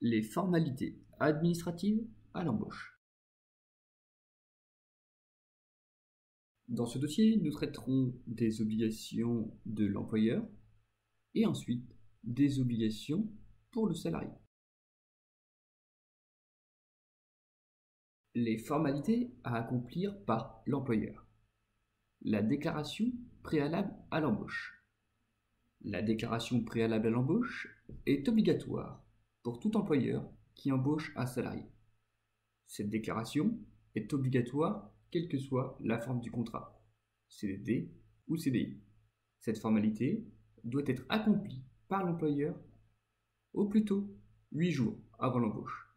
Les formalités administratives à l'embauche. Dans ce dossier, nous traiterons des obligations de l'employeur et ensuite des obligations pour le salarié. Les formalités à accomplir par l'employeur. La déclaration préalable à l'embauche. La déclaration préalable à l'embauche est obligatoire pour tout employeur qui embauche un salarié. Cette déclaration est obligatoire quelle que soit la forme du contrat, CDD ou CDI. Cette formalité doit être accomplie par l'employeur au plus tôt 8 jours avant l'embauche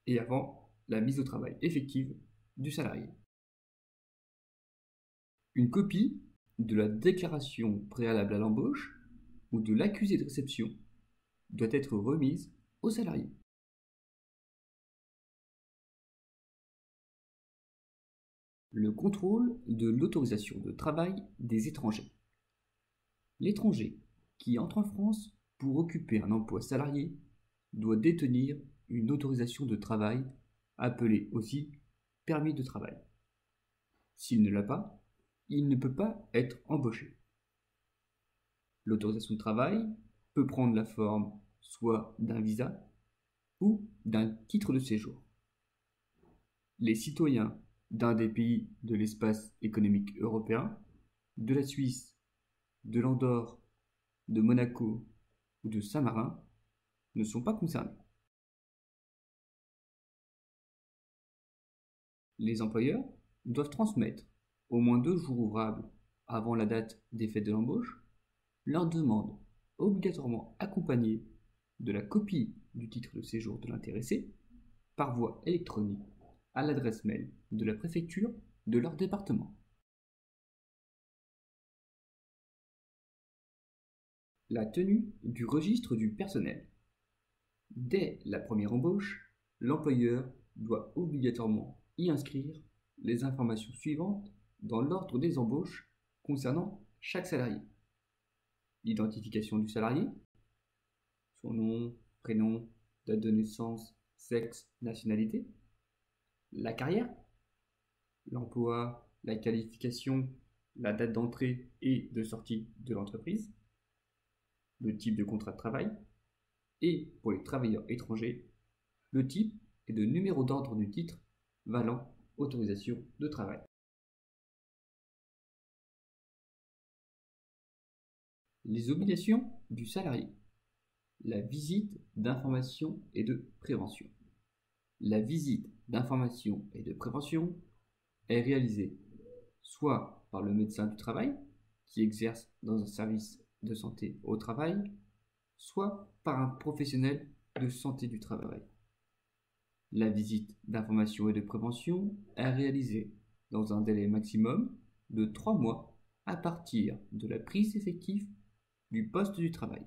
et avant la mise au travail effective du salarié. Une copie de la déclaration préalable à l'embauche ou de l'accusé de réception doit être remise au salarié. Le contrôle de l'autorisation de travail des étrangers. L'étranger qui entre en France pour occuper un emploi salarié doit détenir une autorisation de travail, appelée aussi permis de travail. S'il ne l'a pas, il ne peut pas être embauché. L'autorisation de travail peut prendre la forme soit d'un visa ou d'un titre de séjour. Les citoyens d'un des pays de l'espace économique européen, de la Suisse, de l'Andorre, de Monaco ou de Saint-Marin ne sont pas concernés. Les employeurs doivent transmettre, au moins 2 jours ouvrables avant la date d'effet de l'embauche, leur demande obligatoirement accompagnée de la copie du titre de séjour de l'intéressé par voie électronique à l'adresse mail de la préfecture de leur département. La tenue du registre du personnel. Dès la première embauche, l'employeur doit obligatoirement y inscrire les informations suivantes dans l'ordre des embauches concernant chaque salarié. L'identification du salarié, son nom, prénom, date de naissance, sexe, nationalité. La carrière, l'emploi, la qualification, la date d'entrée et de sortie de l'entreprise. Le type de contrat de travail. Et pour les travailleurs étrangers, le type et le numéro d'ordre du titre valant autorisation de travail. Les obligations du salarié. La visite d'information et de prévention. La visite d'information et de prévention est réalisée soit par le médecin du travail qui exerce dans un service de santé au travail, soit par un professionnel de santé du travail. La visite d'information et de prévention est réalisée dans un délai maximum de 3 mois à partir de la prise effective du poste du travail.